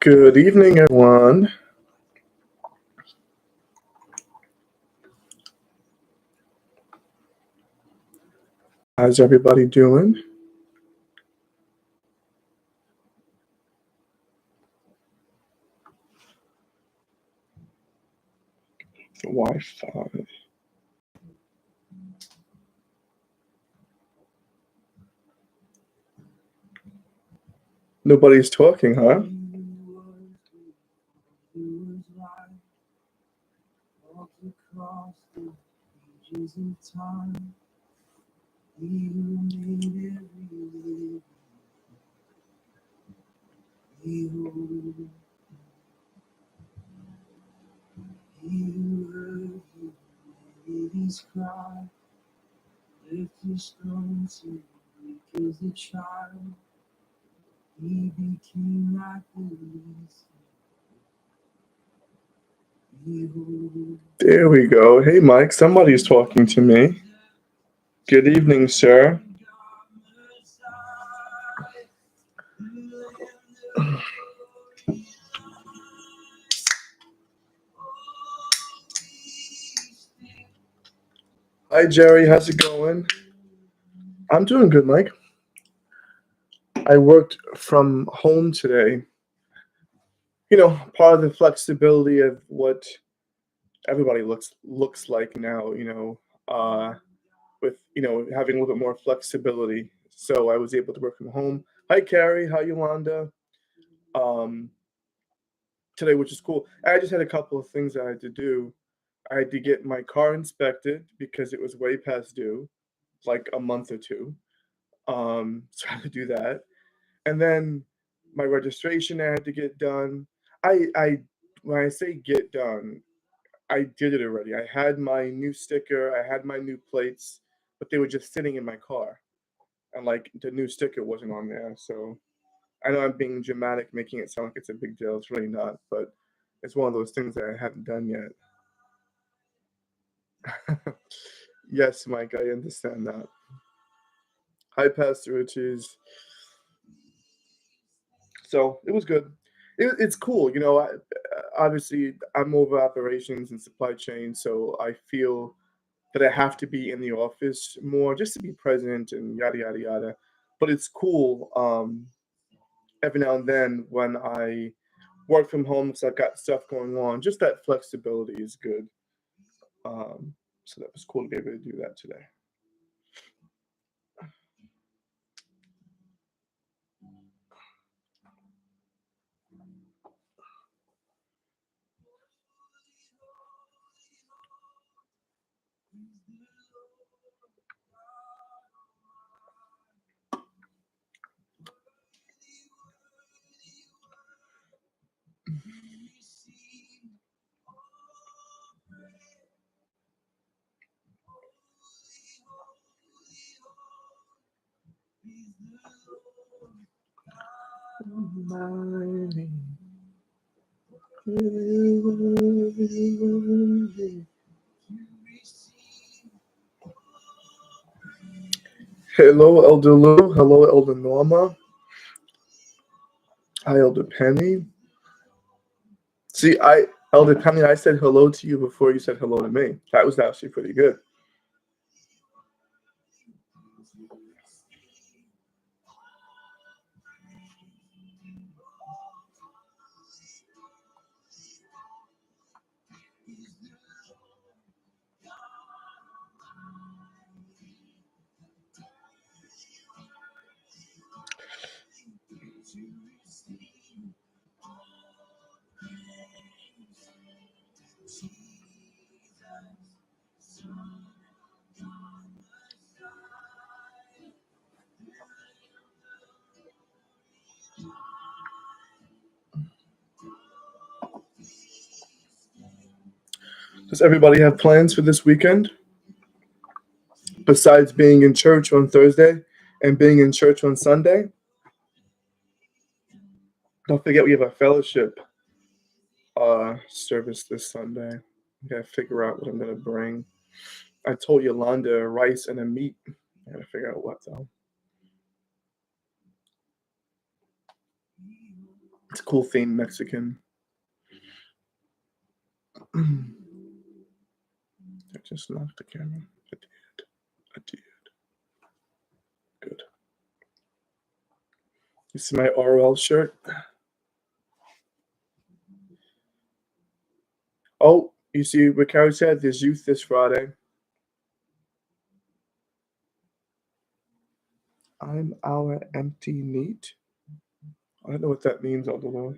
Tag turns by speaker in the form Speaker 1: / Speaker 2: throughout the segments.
Speaker 1: Good evening, everyone. How's everybody doing? Wi-Fi. Nobody's talking, huh? There we go. Hey, Mike, somebody's talking to me. Good evening, sir. Hi, Jerry. How's it going? I'm doing good, Mike. I worked from home today. Part of the flexibility of what everybody looks like now, with having a little bit more flexibility. So I was able to work from home. Hi, Carrie. Hi, Yolanda. Um, Today, which is cool. I just had a couple of things I had to do. I had to get my car inspected because it was way past due, like a month or two. So I had to do that, and then my registration I had to get done. I when I say get done, I did it already. I had my new sticker, I had my new plates, but they were just sitting in my car, and like the new sticker wasn't on there. So I know I'm being dramatic, making it sound like it's a big deal. It's really not, but it's one of those things that I haven't done yet. Yes, Mike, I understand that. Hi, Pastor Riches. So it was good. It's cool, obviously, I'm over operations and supply chain, so I feel that I have to be in the office more just to be present and yada yada yada. But it's cool every now and then when I work from home because I've got stuff going on. Just that flexibility is good. So that was cool to be able to do that today. Hello, Elder Lou. Hello, Elder Norma. Hi, Elder Penny. See, Elder Penny, I said hello to you before you said hello to me. That was actually pretty good. Does everybody have plans for this weekend? Besides being in church on Thursday and being in church on Sunday? Don't forget we have a fellowship service this Sunday. I gotta figure out what I'm gonna bring. I told Yolanda rice and a meat. I gotta figure out what though. It's a cool theme, Mexican. I just knocked the camera. I did. I did. Good. You see my RL shirt? Oh, you see what Carrie said? There's youth this Friday. I'm our empty neat. I don't know what that means, although.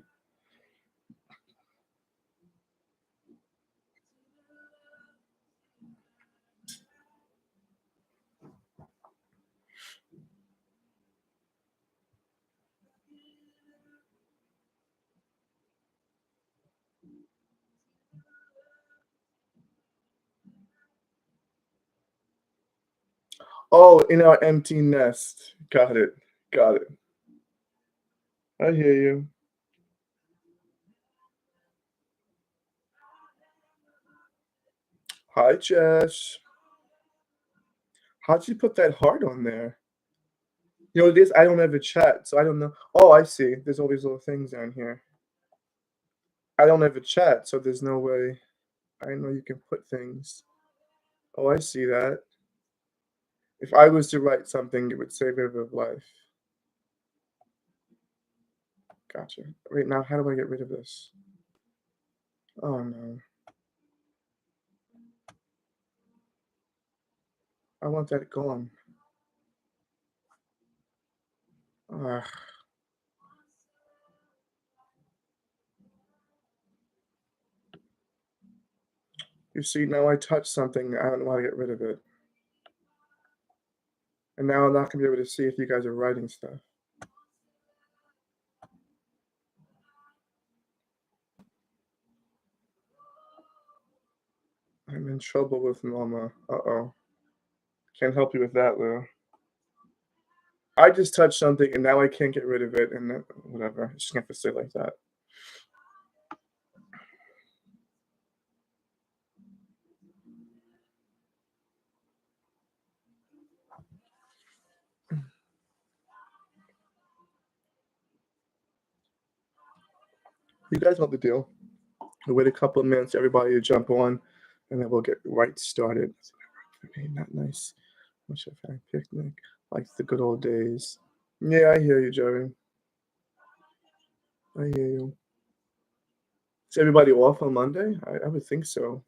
Speaker 1: Oh, in our empty nest. Got it. Got it. I hear you. Hi, Jess. How'd you put that heart on there? You know, this I don't have a chat, so I don't know. Oh, I see. There's all these little things down here. I don't have a chat, so there's no way. I know you can put things. Oh, I see that. If I was to write something, it would say River of Life. Gotcha. Wait, now how do I get rid of this? Oh no. I want that gone. Ah, you see, now I touched something. I don't know how to get rid of it. And now I'm not gonna be able to see if you guys are writing stuff. I'm in trouble with Mama. Uh-oh. Can't help you with that, Lou. I just touched something and now I can't get rid of it and then whatever. Just gonna have to stay like that. You guys know the deal. We'll wait a couple of minutes, everybody to jump on, and then we'll get right started. Okay, not nice. Wish I had a picnic, like the good old days. Yeah, I hear you, Jerry. I hear you. Is everybody off on Monday? I would think so.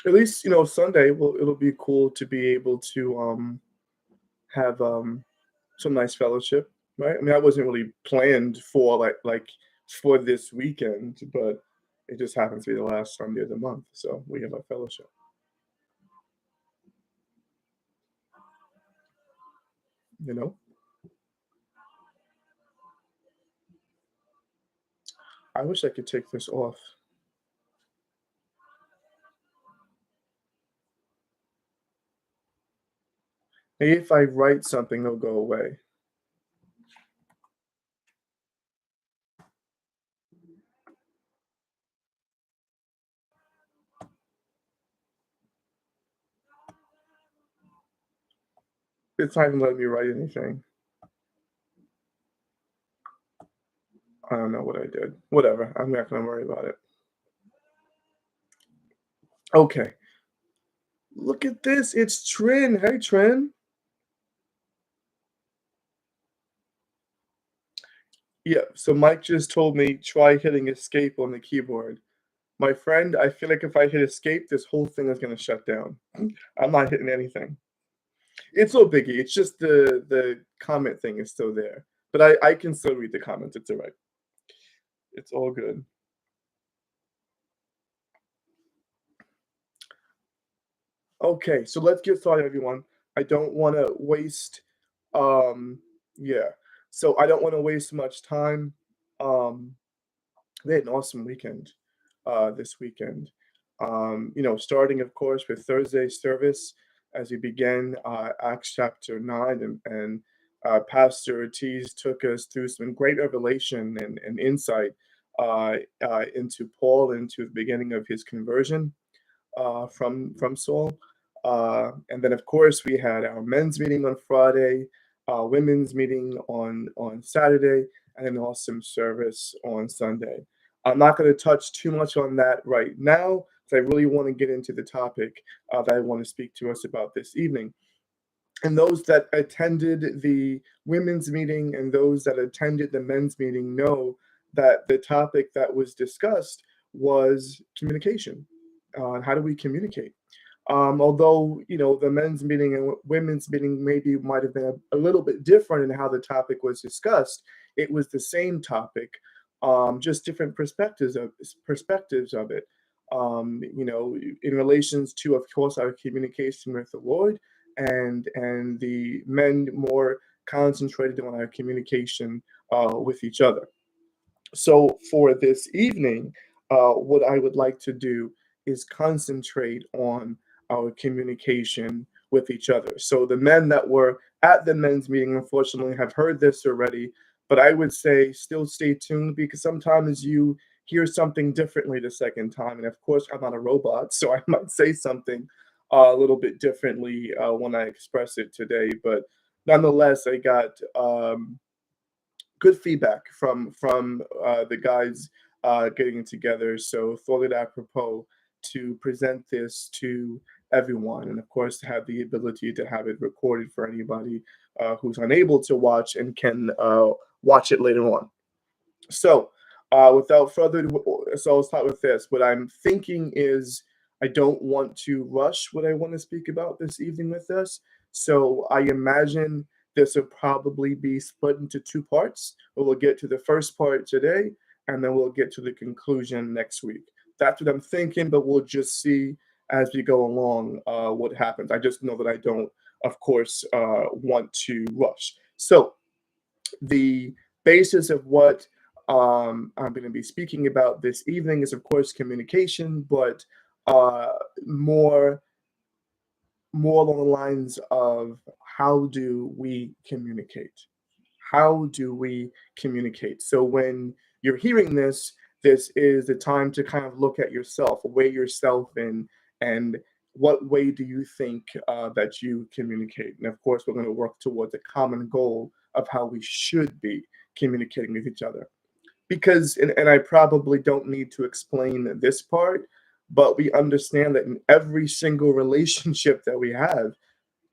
Speaker 1: At least, you know, Sunday will it'll be cool to be able to have some nice fellowship, right? I mean, that wasn't really planned for like for this weekend, but it just happens to be the last Sunday of the month, so we have a fellowship. You know, I wish I could take this off. Maybe if I write something, it'll go away. It's not even letting me write anything. I don't know what I did. Whatever. I'm not gonna worry about it. Okay. Look at this. It's Trin. Hey, Trin. Yeah. So Mike just told me try hitting escape on the keyboard. My friend, I feel like if I hit escape, this whole thing is gonna shut down. I'm not hitting anything. It's no biggie. It's just the comment thing is still there. But I can still read the comments. It's all right. It's all good. Okay, so let's get started, everyone. I don't want to waste, yeah. So I don't want to waste much time. Um, they had an awesome weekend, this weekend. You know, starting of course with Thursday's service as we began Acts chapter 9, and Pastor Ortiz took us through some great revelation and insight into Paul, into the beginning of his conversion from Saul. And then, of course, we had our men's meeting on Friday, women's meeting on Saturday, and an awesome service on Sunday. I'm not going to touch too much on that right now, because I really want to get into the topic that I want to speak to us about this evening. And those that attended the women's meeting and those that attended the men's meeting know that the topic that was discussed was communication. How do we communicate? Although, the men's meeting and women's meeting maybe might have been a little bit different in how the topic was discussed, it was the same topic, just different perspectives of it. In relations to, of course, our communication with the Lord, and the men more concentrated on our communication with each other. So for this evening, what I would like to do is concentrate on our communication with each other. So the men that were at the men's meeting, unfortunately, have heard this already, but I would say still stay tuned, because sometimes you hear something differently the second time. And of course, I'm not a robot, so I might say something a little bit differently when I express it today. But nonetheless, I got good feedback from the guys getting together. So thought it apropos to present this to everyone, and of course to have the ability to have it recorded for anybody who's unable to watch and can watch it later on. So, without further ado, so I'll start with this. What I'm thinking is I don't want to rush what I want to speak about this evening with us. So I imagine this will probably be split into two parts. We'll get to the first part today, and then we'll get to the conclusion next week. That's what I'm thinking, but we'll just see as we go along what happens. I just know that I don't, of course, want to rush. So the basis of what I'm going to be speaking about this evening is, of course, communication, but uh, more more along the lines of how do we communicate? How do we communicate? So when you're hearing this, this is the time to kind of look at yourself, weigh yourself in, and what way do you think that you communicate? And of course, we're going to work towards a common goal of how we should be communicating with each other. Because, and I probably don't need to explain this part, but we understand that in every single relationship that we have,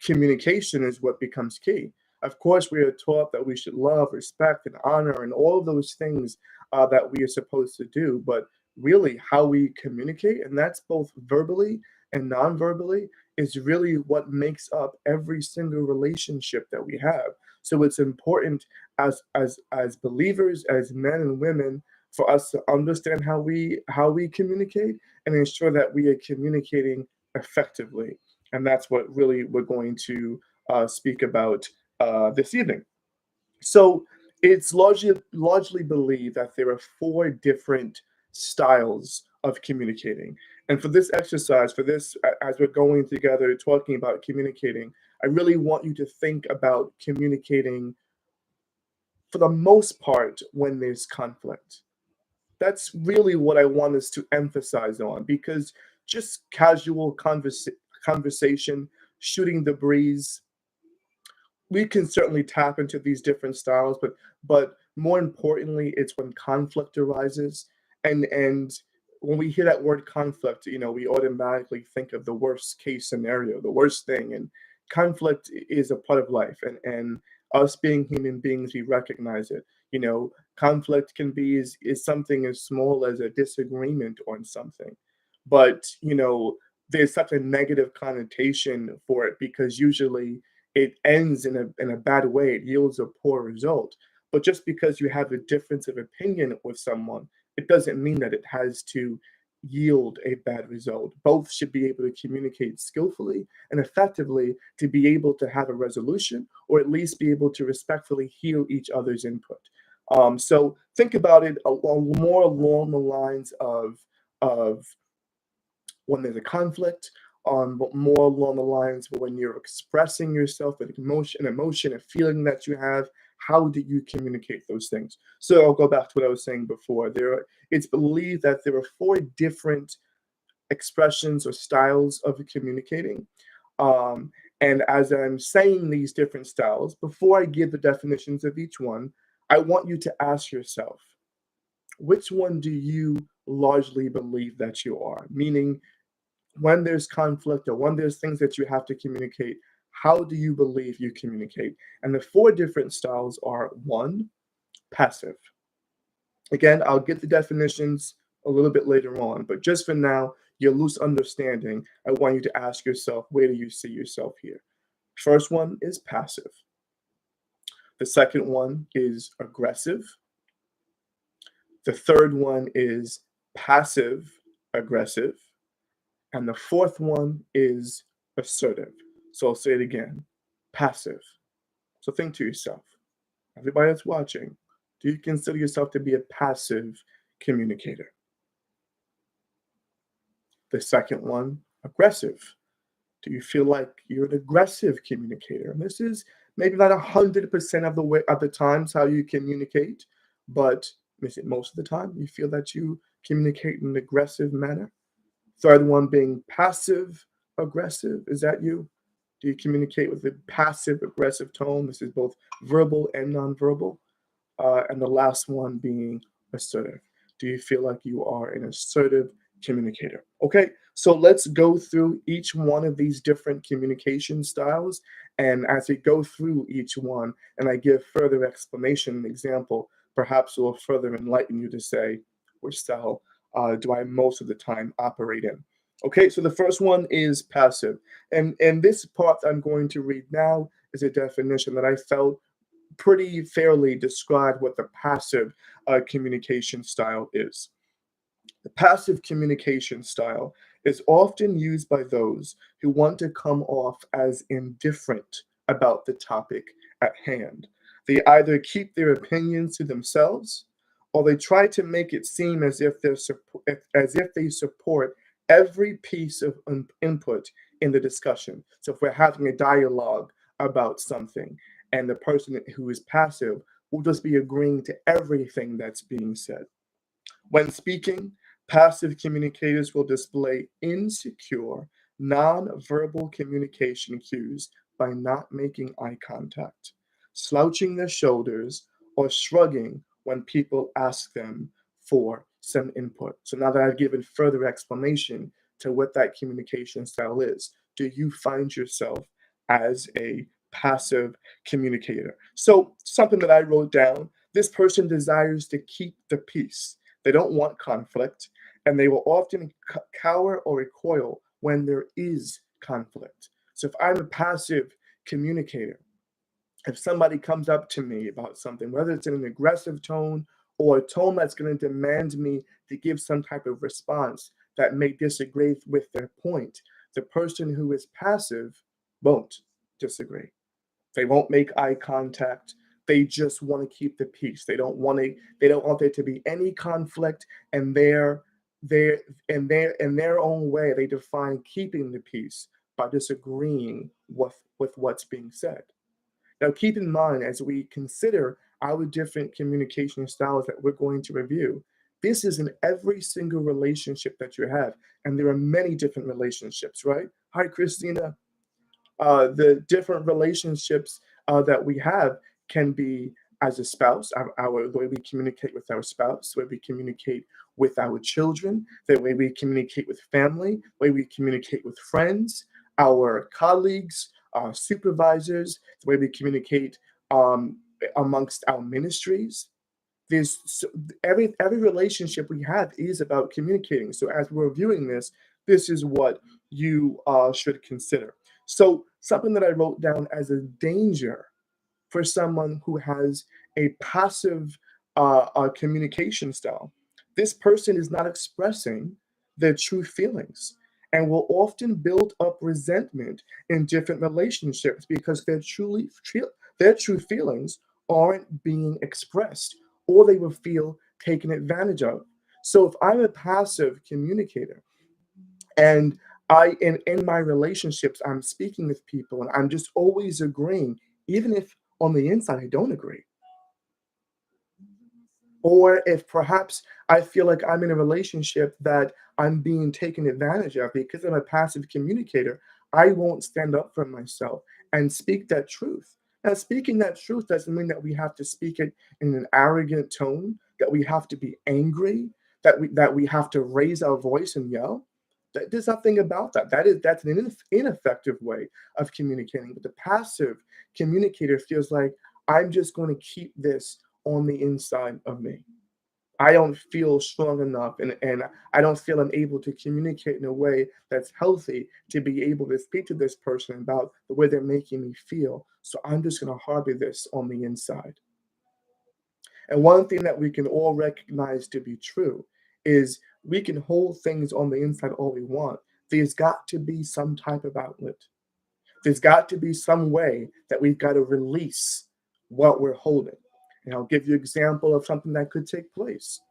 Speaker 1: communication is what becomes key. Of course, we are taught that we should love, respect, and honor, and all of those things that we are supposed to do. But really, how we communicate, and that's both verbally and non-verbally, is really what makes up every single relationship that we have. So it's important as believers, as men and women, for us to understand how we communicate and ensure that we are communicating effectively, and that's what really we're going to speak about this evening. So it's largely believed that there are four different styles of communicating. And for this exercise, as we're going together talking about communicating, I really want you to think about communicating for the most part when there's conflict. That's really what I want us to emphasize on, because just casual conversation, shooting the breeze, we can certainly tap into these different styles, but more importantly, it's when conflict arises, and when we hear that word conflict, we automatically think of the worst case scenario, the worst thing, and conflict is a part of life, and us being human beings, we recognize it. Conflict can be is something as small as a disagreement on something, but there's such a negative connotation for it, because usually it ends in a bad way. It yields a poor result. But just because you have a difference of opinion with someone, it doesn't mean that it has to yield a bad result. Both should be able to communicate skillfully and effectively to be able to have a resolution, or at least be able to respectfully hear each other's input. So think about it more along the lines of when there's a conflict, but more along the lines of when you're expressing yourself, an emotion, a feeling that you have. How do you communicate those things? So I'll go back to what I was saying before. It's believed that there are four different expressions or styles of communicating. Um, and as I'm saying these different styles, before I give the definitions of each one, I want you to ask yourself, which one do you largely believe that you are? Meaning, when there's conflict or when there's things that you have to communicate, how do you believe you communicate? And the four different styles are: one, passive. Again, I'll get the definitions a little bit later on, but just for now, your loose understanding, I want you to ask yourself, where do you see yourself here? First one is passive. The second one is aggressive. The third one is passive aggressive. And the fourth one is assertive. So I'll say it again, passive. So think to yourself, everybody that's watching, do you consider yourself to be a passive communicator? The second one, aggressive. Do you feel like you're an aggressive communicator? And this is maybe not 100% of the way of the times how you communicate, but is it most of the time you feel that you communicate in an aggressive manner? Third one being passive aggressive. Is that you? Do you communicate with a passive aggressive tone? This is both verbal and nonverbal. And the last one being assertive. Do you feel like you are an assertive communicator? Okay, so let's go through each one of these different communication styles. And as we go through each one and I give further explanation and example, perhaps it will further enlighten you to say, which style do I most of the time operate in? Okay, so the first one is passive. And this part I'm going to read now is a definition that I felt pretty fairly described what the passive communication style is. The passive communication style is often used by those who want to come off as indifferent about the topic at hand. They either keep their opinions to themselves or they try to make it seem as if they support every piece of input in the discussion. So if we're having a dialogue about something and the person who is passive will just be agreeing to everything that's being said. When speaking, passive communicators will display insecure, non-verbal communication cues by not making eye contact, slouching their shoulders, or shrugging when people ask them for some input. So now that I've given further explanation to what that communication style is, do you find yourself as a passive communicator? So something that I wrote down, this person desires to keep the peace. They don't want conflict, and they will often cower or recoil when there is conflict. So if I'm a passive communicator, if somebody comes up to me about something, whether it's in an aggressive tone or a tone that's going to demand me to give some type of response that may disagree with their point, the person who is passive won't disagree. They won't make eye contact. They just want to keep the peace. They don't want there to be any conflict, and in their own way, they define keeping the peace by disagreeing with what's being said. Now, keep in mind as we consider our different communication styles that we're going to review, this is in every single relationship that you have. And there are many different relationships, right? Hi, Christina. The different relationships that we have can be as a spouse, the way we communicate with our spouse, the way we communicate with our children, the way we communicate with family, the way we communicate with friends, our colleagues, our supervisors, the way we communicate amongst our ministries. There's every relationship we have is about communicating. So as we're reviewing this, this is what you should consider. So something that I wrote down as a danger for someone who has a passive communication style. This person is not expressing their true feelings and will often build up resentment in different relationships because their true feelings aren't being expressed or they will feel taken advantage of. So if I'm a passive communicator and in my relationships I'm speaking with people and I'm just always agreeing, even if on the inside I don't agree, or if perhaps I feel like I'm in a relationship that I'm being taken advantage of because I'm a passive communicator, I won't stand up for myself and speak that truth. Now, speaking that truth doesn't mean that we have to speak it in an arrogant tone, that we have to be angry, that we have to raise our voice and yell. There's nothing about that. That's an ineffective way of communicating. But the passive communicator feels like I'm just going to keep this on the inside of me. I don't feel strong enough and I don't feel I'm able to communicate in a way that's healthy to be able to speak to this person about the way they're making me feel. So I'm just going to harbor this on the inside. And one thing that we can all recognize to be true is we can hold things on the inside all we want. There's got to be some type of outlet. There's got to be some way that we've got to release what we're holding. And I'll give you an example of something that could take place.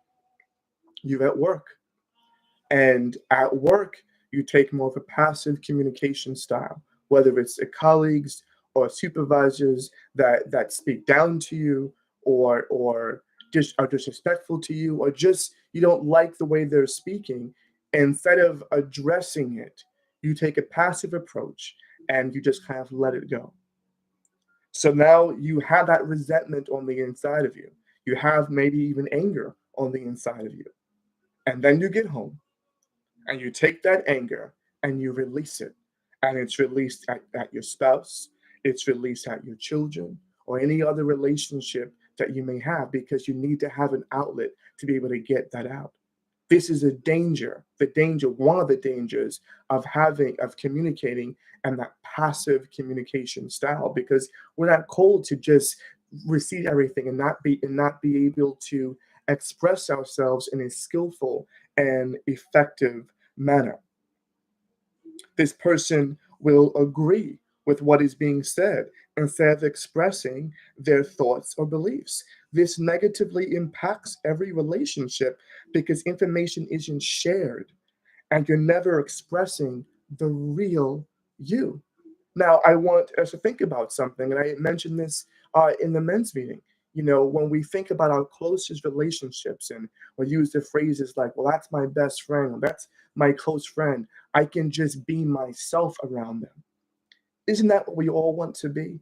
Speaker 1: You're at work, and at work, you take more of a passive communication style, whether it's colleagues or supervisors that speak down to you or just are disrespectful to you, or just you don't like the way they're speaking. Instead of addressing it, you take a passive approach and you just kind of let it go. So now you have that resentment on the inside of you. You have maybe even anger on the inside of you. And then you get home and you take that anger and you release it. And it's released at your spouse, it's released at your children, or any other relationship that you may have because you need to have an outlet to be able to get that out. This is a danger, one of the dangers of communicating and that passive communication style, because we're not called to just receive everything and not be able to express ourselves in a skillful and effective manner. This person will agree with what is being said instead of expressing their thoughts or beliefs. This negatively impacts every relationship because information isn't shared and you're never expressing the real you. Now, I want us to think about something, and I mentioned this in the men's meeting. When we think about our closest relationships and we use the phrases like, well, that's my best friend, or that's my close friend, I can just be myself around them. Isn't that what we all want to be?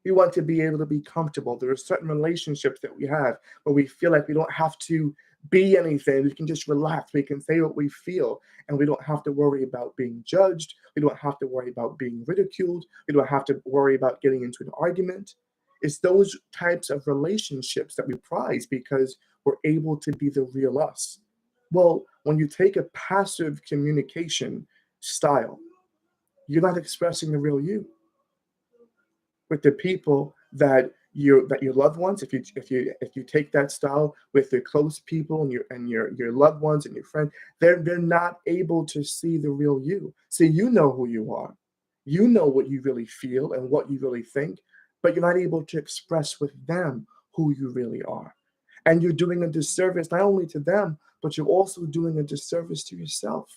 Speaker 1: We want to be able to be comfortable. There are certain relationships that we have where we feel like we don't have to be anything. We can just relax. We can say what we feel, and we don't have to worry about being judged. We don't have to worry about being ridiculed. We don't have to worry about getting into an argument. It's those types of relationships that we prize because we're able to be the real us. Well, when you take a passive communication style, you're not expressing the real you with the people that your loved ones. If you take that style with your close people and your loved ones and your friends, they're not able to see the real you. See, you know who you are, you know what you really feel and what you really think, but you're not able to express with them who you really are. And you're doing a disservice not only to them, but you're also doing a disservice to yourself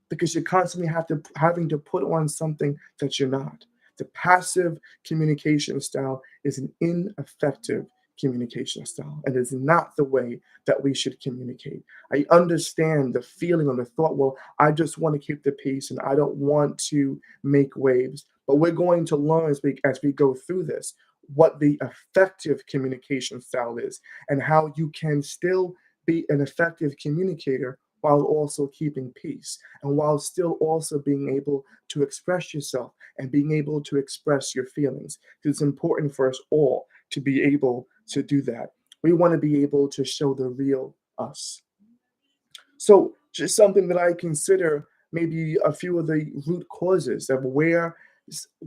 Speaker 1: because you're constantly having to put on something that you're not. The passive communication style is an ineffective communication style and is not the way that we should communicate. I understand the feeling or the thought, well, I just want to keep the peace and I don't want to make waves. But we're going to learn as we go through this what the effective communication style is and how you can still be an effective communicator while also keeping peace and while still also being able to express yourself and being able to express your feelings. It's important for us all to be able to do that. We want to be able to show the real us. So, just something that I consider maybe a few of the root causes of where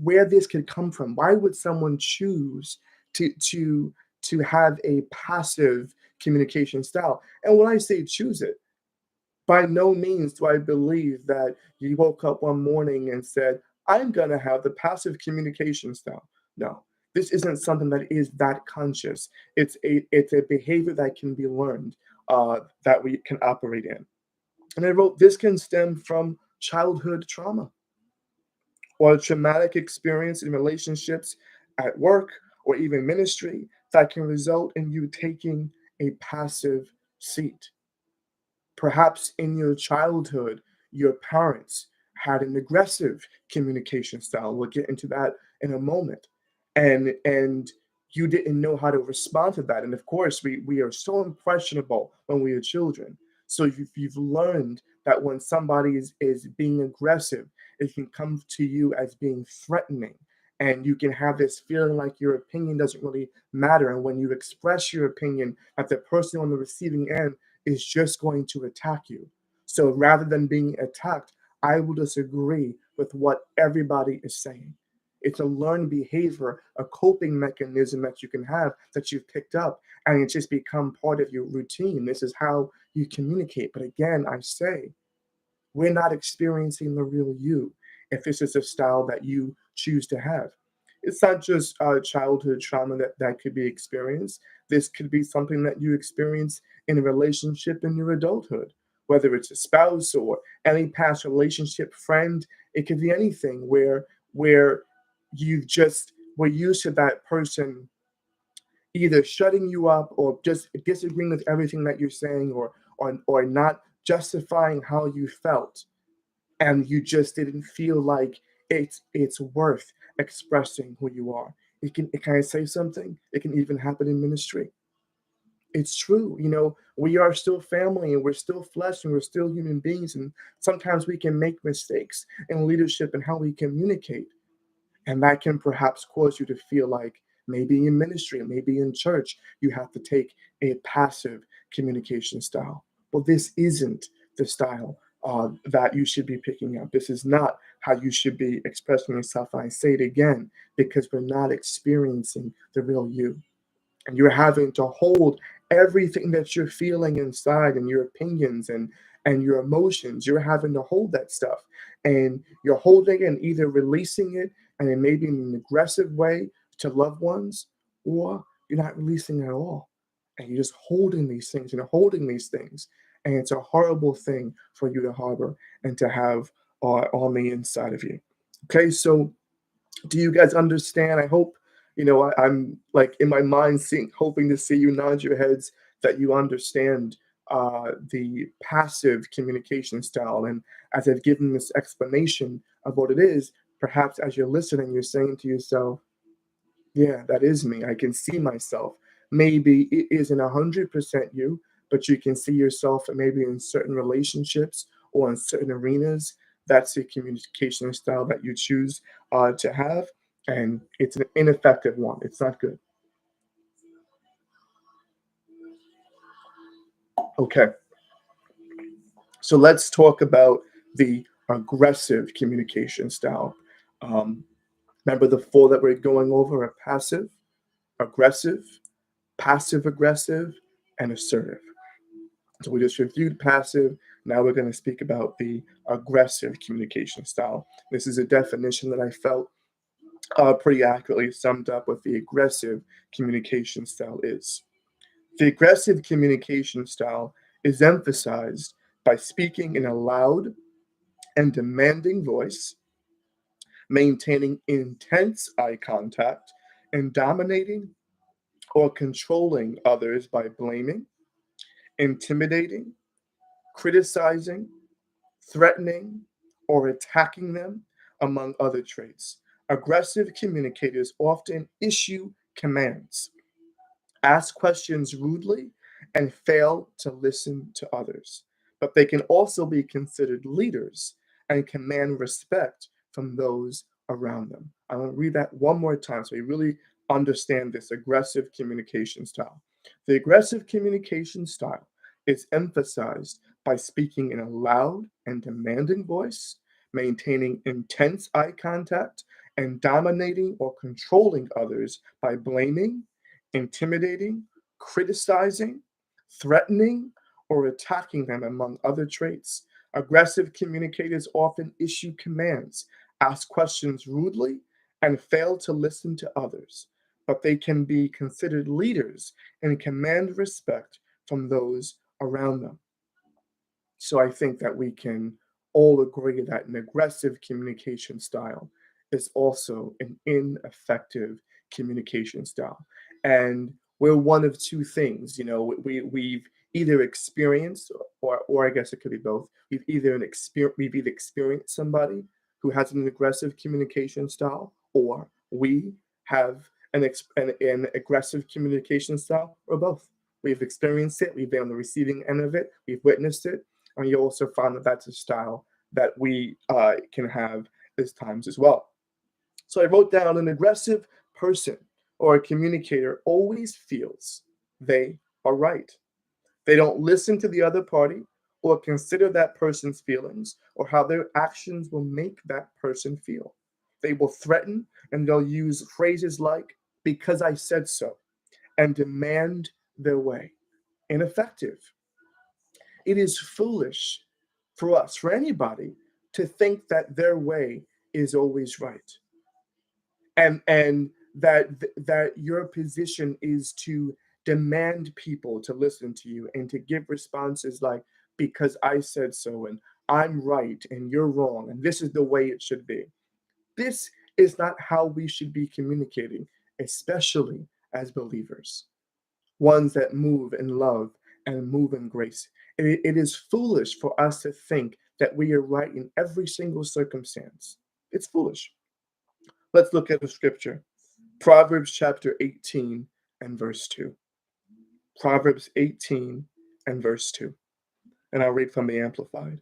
Speaker 1: this could come from. Why would someone choose to have a passive communication style? And when I say choose it, by no means do I believe that you woke up one morning and said, I'm going to have the passive communication style. No, this isn't something that is that conscious. It's a behavior that can be learned, that we can operate in. And I wrote, this can stem from childhood trauma or a traumatic experience in relationships at work or even ministry that can result in you taking a passive seat. Perhaps in your childhood, your parents had an aggressive communication style. We'll get into that in a moment. And you didn't know how to respond to that. And of course, we are so impressionable when we are children. So you've learned that when somebody is being aggressive, it can come to you as being threatening. And you can have this feeling like your opinion doesn't really matter. And when you express your opinion, that the person on the receiving end is just going to attack you. So rather than being attacked, I will disagree with what everybody is saying. It's a learned behavior, a coping mechanism that you can have that you've picked up, and it's just become part of your routine. This is how you communicate. But again, I say, we're not experiencing the real you if this is a style that you choose to have. It's not just childhood trauma that could be experienced. This could be something that you experience in a relationship in your adulthood, whether it's a spouse or any past relationship, friend. It could be anything where you just were used to that person either shutting you up or just disagreeing with everything that you're saying, or not justifying how you felt, and you just didn't feel like it's worth expressing who you are. Can I say something? It can even happen in ministry. It's true. We are still family, and we're still flesh, and we're still human beings, and sometimes we can make mistakes in leadership and how we communicate. And that can perhaps cause you to feel like maybe in ministry, maybe in church, you have to take a passive communication style. Well, this isn't the style that you should be picking up. This is not how you should be expressing yourself. I say it again because we're not experiencing the real you, and you're having to hold everything that you're feeling inside, and your opinions and your emotions. You're having to hold that stuff, and you're holding and either releasing it, and it may be in an aggressive way to loved ones, or you're not releasing at all, and you're just holding these things and holding these things. And it's a horrible thing for you to harbor and to have on the inside of you. Okay, so do you guys understand? I hope, I'm like in my mind seeing, hoping to see you nod your heads that you understand the passive communication style. And as I've given this explanation of what it is, perhaps as you're listening, you're saying to yourself, yeah, that is me. I can see myself. Maybe it isn't 100% you, but you can see yourself maybe in certain relationships or in certain arenas. That's the communication style that you choose to have. And it's an ineffective one. It's not good. Okay. So let's talk about the aggressive communication style. Um, Remember the four that we're going over are passive, aggressive, passive aggressive, and assertive. So we just reviewed passive. Now we're going to speak about the aggressive communication style. This is a definition that I felt pretty accurately summed up what the aggressive communication style is. The aggressive communication style is emphasized by speaking in a loud and demanding voice, maintaining intense eye contact, and dominating or controlling others by blaming, intimidating, criticizing, threatening, or attacking them, among other traits. Aggressive communicators often issue commands, ask questions rudely, and fail to listen to others. But they can also be considered leaders and command respect from those around them. I'm going to read that one more time so you really understand this aggressive communication style. The aggressive communication style is emphasized by speaking in a loud and demanding voice, maintaining intense eye contact, and dominating or controlling others by blaming, intimidating, criticizing, threatening, or attacking them, among other traits. Aggressive communicators often issue commands, ask questions rudely, and fail to listen to others, but they can be considered leaders and command respect from those around them. So I think that we can all agree that an aggressive communication style is also an ineffective communication style. And we're one of two things. We've either experienced, or I guess it could be both. We've either experienced somebody who has an aggressive communication style, or we have an aggressive communication style, or both. We've experienced it, we've been on the receiving end of it, we've witnessed it, and you also find that that's a style that we can have at times as well. So I wrote down: an aggressive person or a communicator always feels they are right. They don't listen to the other party or consider that person's feelings or how their actions will make that person feel. They will threaten, and they'll use phrases like, because I said so, and demand their way. Ineffective. It is foolish for us, for anybody, to think that their way is always right, and that your position is to demand people to listen to you and to give responses like, because I said so, and I'm right and you're wrong, and this is the way it should be. This is not how we should be communicating, especially as believers, ones that move in love and move in grace. It is foolish for us to think that we are right in every single circumstance. It's foolish. Let's look at the scripture. Proverbs chapter 18 and verse 2. Proverbs 18 and verse 2. And I'll read from the Amplified.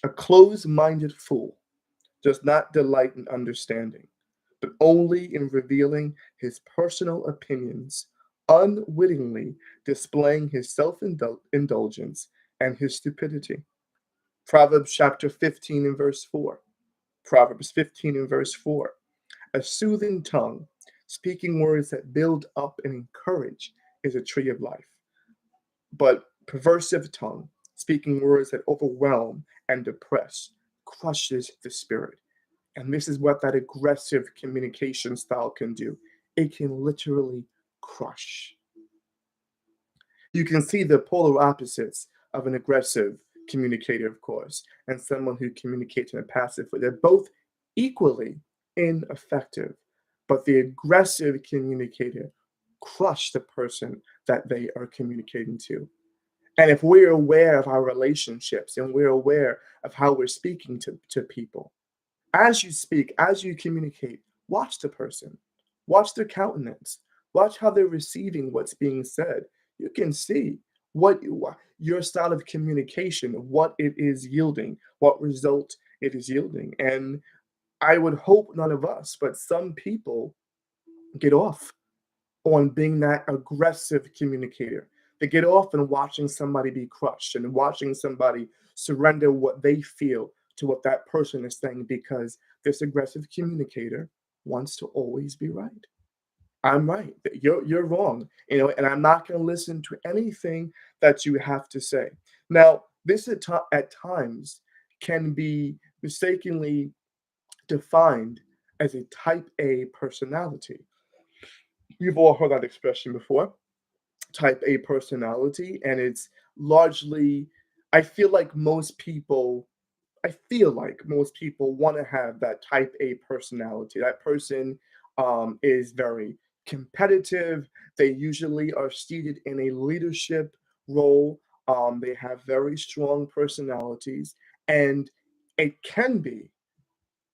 Speaker 1: A close minded fool does not delight in understanding, but only in revealing his personal opinions, unwittingly displaying his self indulgence and his stupidity. Proverbs chapter 15 and verse 4. Proverbs 15 and verse 4. A soothing tongue, speaking words that build up and encourage, is a tree of life. But perversive tongue, speaking words that overwhelm and depress, crushes the spirit. And this is what that aggressive communication style can do. It can literally crush. You can see the polar opposites of an aggressive communicator, of course, and someone who communicates in a passive way. They're both equally ineffective, but the aggressive communicator crush the person that they are communicating to. And if we're aware of our relationships and we're aware of how we're speaking to people, as you speak, as you communicate, watch the person, watch their countenance, watch how they're receiving what's being said. You can see your style of communication, what it is yielding, what result it is yielding. And I would hope none of us, but some people get off on being that aggressive communicator. They get off on watching somebody be crushed and watching somebody surrender what they feel to what that person is saying, because this aggressive communicator wants to always be right. I'm right. You're wrong. And I'm not going to listen to anything that you have to say. Now, this at times can be mistakenly defined as a type A personality. You've all heard that expression before, type A personality, and it's largely, I feel like most people want to have that type A personality. That person is very competitive. They usually are seated in a leadership role. They have very strong personalities, and it can be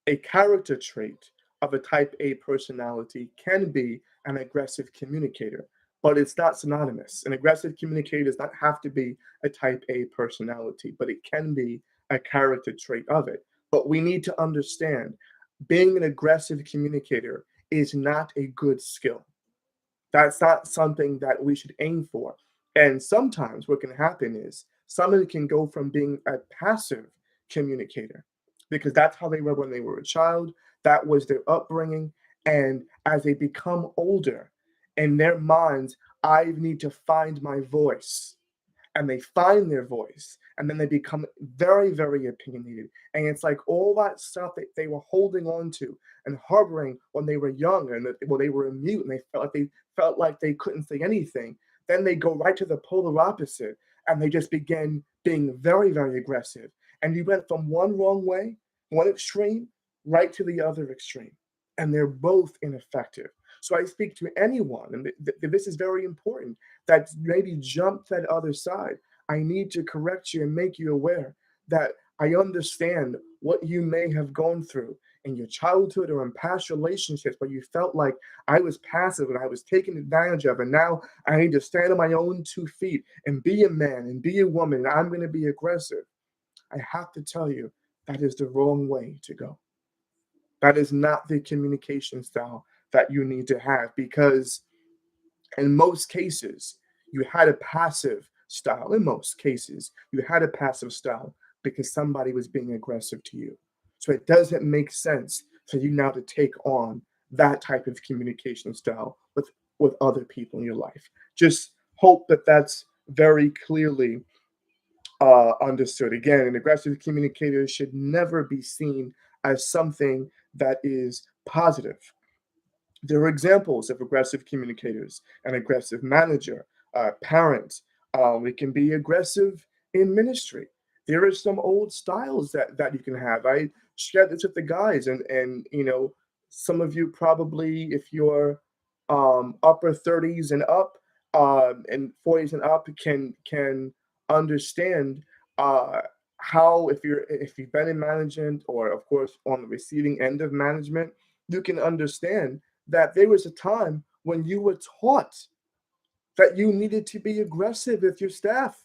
Speaker 1: a character trait of a type A personality can be an aggressive communicator, but it's not synonymous. An aggressive communicator does not have to be a type A personality, but it can be a character trait of it. But we need to understand, being an aggressive communicator is not a good skill. That's not something that we should aim for. And sometimes what can happen is somebody can go from being a passive communicator, because that's how they were when they were a child, that was their upbringing. And as they become older, in their minds, I need to find my voice, and they find their voice, and then they become very, very opinionated. And it's like all that stuff that they were holding on to and harboring when they were young, and when they were mute, and they felt like they couldn't say anything. Then they go right to the polar opposite, and they just begin being very, very aggressive. And you went from one wrong way, one extreme, right to the other extreme. And they're both ineffective. So I speak to anyone, and this is very important, that maybe jump that other side. I need to correct you and make you aware that I understand what you may have gone through in your childhood or in past relationships, but you felt like I was passive and I was taken advantage of, and now I need to stand on my own 2 feet and be a man and be a woman, and I'm going to be aggressive. I have to tell you, that is the wrong way to go. That is not the communication style that you need to have, because in most cases, you had a passive style. In most cases, you had a passive style because somebody was being aggressive to you. So it doesn't make sense for you now to take on that type of communication style with other people in your life. Just hope that that's very clearly understood. Again, an aggressive communicator should never be seen as something that is positive. There are examples of aggressive communicators: an aggressive manager, parent. We can be aggressive in ministry. There are some old styles that you can have. I shared this with the guys, and some of you probably, if you're upper 30s and up, and 40s and up, can understand uh, how, if you've been in management, or of course on the receiving end of management, you can understand that there was a time when you were taught that you needed to be aggressive with your staff.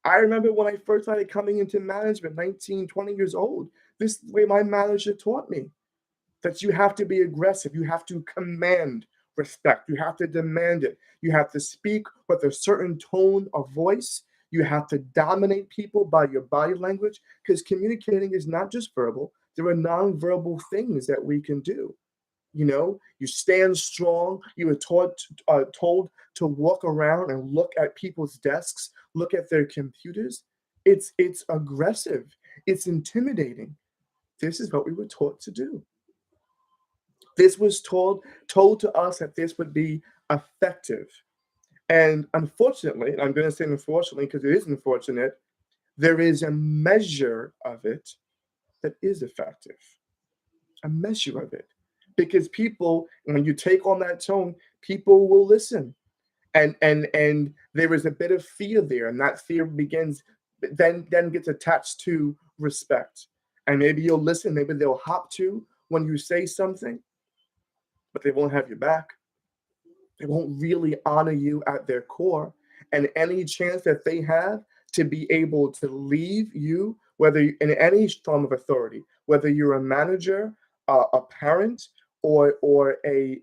Speaker 1: I remember when I first started coming into management, 19, 20 years old, this is the way my manager taught me, that you have to be aggressive. You have to command respect. You have to demand it. You have to speak with a certain tone of voice. You have to dominate people by your body language, because communicating is not just verbal. There are nonverbal things that we can do. You stand strong. You were told to walk around and look at people's desks, look at their computers. It's aggressive. It's intimidating. This is what we were taught to do. This was told to us that this would be effective. And unfortunately, and I'm going to say unfortunately because it is unfortunate, there is a measure of it that is effective. A measure of it. Because people, when you take on that tone, people will listen. And there is a bit of fear there, and that fear begins, then gets attached to respect. And maybe you'll listen, maybe they'll hop to when you say something, but they won't have your back. They won't really honor you at their core. And any chance that they have to be able to leave you, whether in any form of authority, whether you're a manager, a parent, or a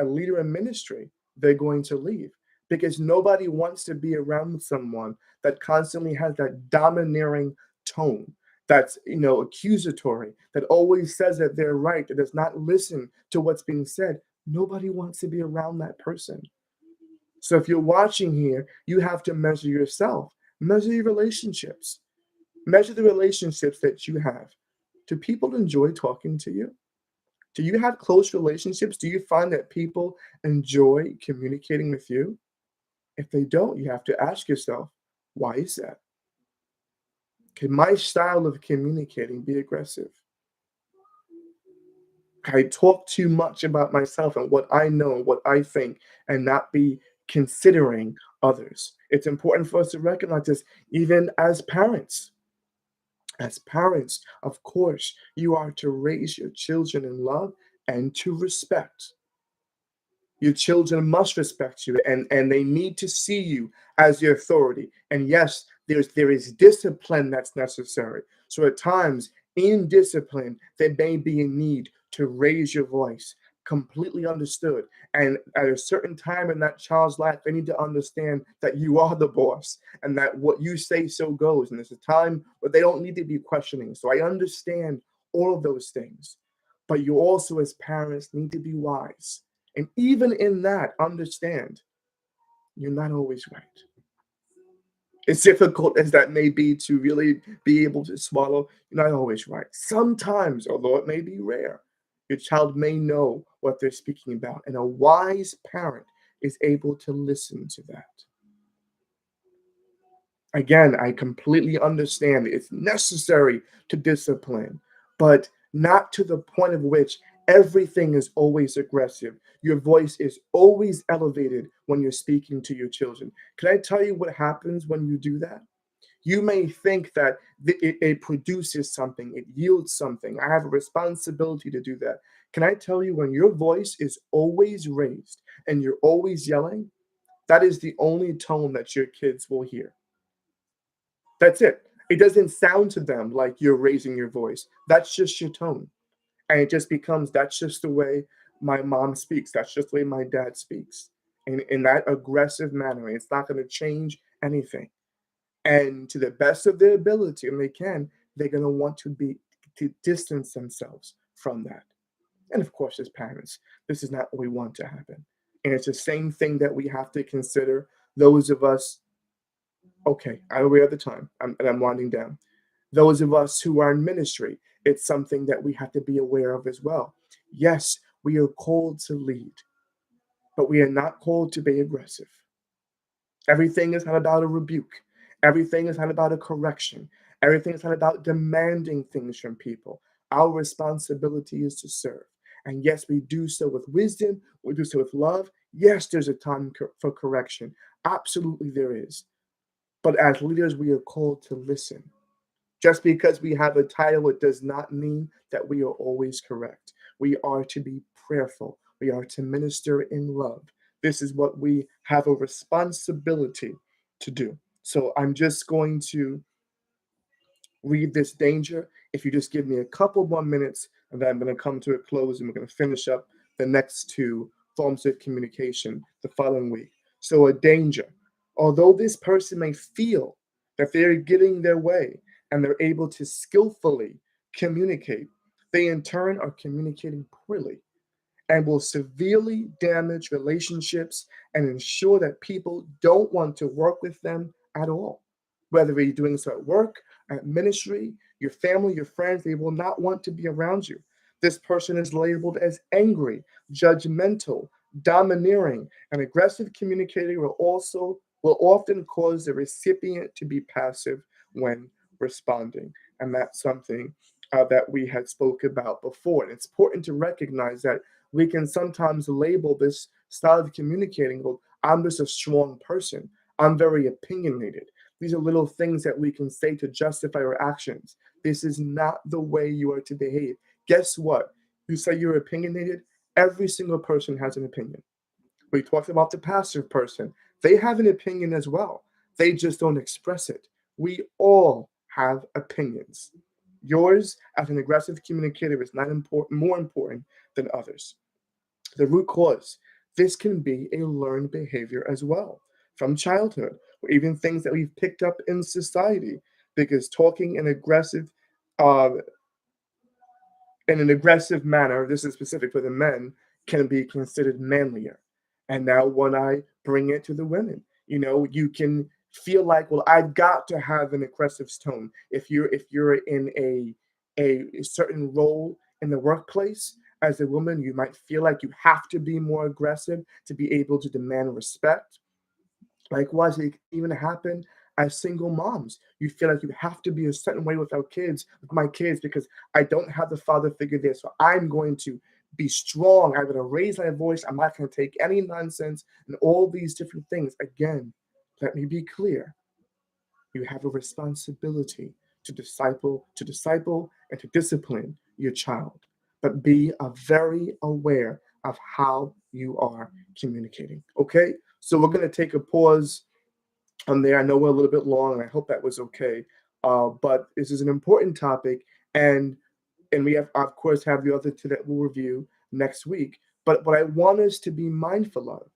Speaker 1: leader in ministry, they're going to leave, because nobody wants to be around someone that constantly has that domineering tone, that's accusatory, that always says that they're right, that does not listen to what's being said. Nobody wants to be around that person. So if you're watching here, you have to measure yourself, measure your relationships, measure the relationships that you have. Do people enjoy talking to you? Do you have close relationships? Do you find that people enjoy communicating with you? If they don't, you have to ask yourself, why is that? Can my style of communicating be aggressive? I talk too much about myself and what I know and what I think, and not be considering others. It's important for us to recognize this even as parents. As parents, of course, you are to raise your children in love and to respect. Your children must respect you, and they need to see you as your authority. And yes, there is discipline that's necessary. So at times in discipline, there may be a need to raise your voice. Completely understood. And at a certain time in that child's life, they need to understand that you are the boss and that what you say so goes. And there's a time where they don't need to be questioning. So I understand all of those things. But you also, as parents, need to be wise. And even in that, understand you're not always right. As difficult as that may be to really be able to swallow, you're not always right. Sometimes, although it may be rare, your child may know what they're speaking about. And a wise parent is able to listen to that. Again, I completely understand it's necessary to discipline, but not to the point of which everything is always aggressive. Your voice is always elevated when you're speaking to your children. Can I tell you what happens when you do that? You may think that it produces something, it yields something. I have a responsibility to do that. Can I tell you, when your voice is always raised and you're always yelling, that is the only tone that your kids will hear. That's it. It doesn't sound to them like you're raising your voice. That's just your tone. And it just becomes, that's just the way my mom speaks. That's just the way my dad speaks. In that aggressive manner. It's not going to change anything. And to the best of their ability, and they can, they're going to want to distance themselves from that. And of course, as parents, this is not what we want to happen. And it's the same thing that we have to consider. Those of us, okay, I'm aware of the time, and I'm winding down. Those of us who are in ministry, it's something that we have to be aware of as well. Yes, we are called to lead, but we are not called to be aggressive. Everything is not about a rebuke. Everything is not about a correction. Everything is not about demanding things from people. Our responsibility is to serve. And yes, we do so with wisdom. We do so with love. Yes, there's a time for correction. Absolutely, there is. But as leaders, we are called to listen. Just because we have a title, it does not mean that we are always correct. We are to be prayerful. We are to minister in love. This is what we have a responsibility to do. So I'm just going to read this danger. If you just give me a couple more minutes, and then I'm going to come to a close and we're going to finish up the next two forms of communication the following week. So, a danger. Although this person may feel that they're getting their way and they're able to skillfully communicate, they in turn are communicating poorly and will severely damage relationships and ensure that people don't want to work with them at all. Whether you're doing so at work, at ministry, your family, your friends, they will not want to be around you. This person is labeled as angry, judgmental, domineering, and aggressive communicator will often cause the recipient to be passive when responding. And that's something that we had spoke about before. And it's important to recognize that we can sometimes label this style of communicating, well, I'm just a strong person. I'm very opinionated. These are little things that we can say to justify our actions. This is not the way you are to behave. Guess what? You say you're opinionated, every single person has an opinion. We talked about the passive person. They have an opinion as well. They just don't express it. We all have opinions. Yours as an aggressive communicator is not more important than others. The root cause. This can be a learned behavior as well from childhood, or even things that we've picked up in society. Because talking uh, in an aggressive manner, this is specific for the men, can be considered manlier. And now when I bring it to the women, you can feel like, well, I've got to have an aggressive tone. If you're in a certain role in the workplace as a woman, you might feel like you have to be more aggressive to be able to demand respect. Likewise, it can even happen as single moms. You feel like you have to be a certain way with my kids, because I don't have the father figure there. So I'm going to be strong. I'm going to raise my voice. I'm not going to take any nonsense and all these different things. Again, let me be clear. You have a responsibility to disciple, and to discipline your child. But be very aware of how you are communicating. Okay? So we're going to take a pause on there. I know we're a little bit long, and I hope that was okay. But this is an important topic, and we have, of course, have the other two that we'll review next week. But what I want us to be mindful of,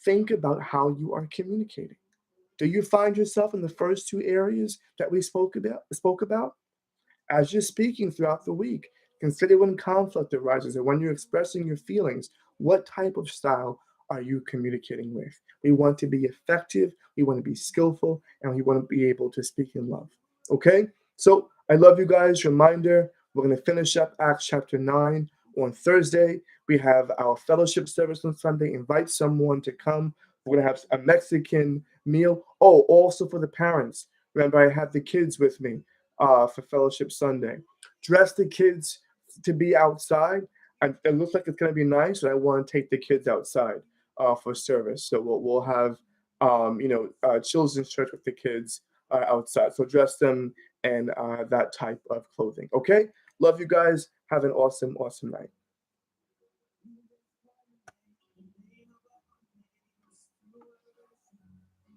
Speaker 1: think about how you are communicating. Do you find yourself in the first two areas that we spoke about? As you're speaking throughout the week, consider when conflict arises and when you're expressing your feelings, what type of style are you communicating with? We want to be effective, we want to be skillful, and we want to be able to speak in love. Okay? So I love you guys. Reminder, we're going to finish up Acts chapter 9 on Thursday. We have our fellowship service on Sunday. Invite someone to come. We're going to have a Mexican meal. Oh, also for the parents. Remember, I have the kids with me for Fellowship Sunday. Dress the kids to be outside. it looks like it's going to be nice, and I want to take the kids outside for service. So we'll have children's church with the kids outside. So dress them in that type of clothing. Okay, love you guys. Have an awesome night.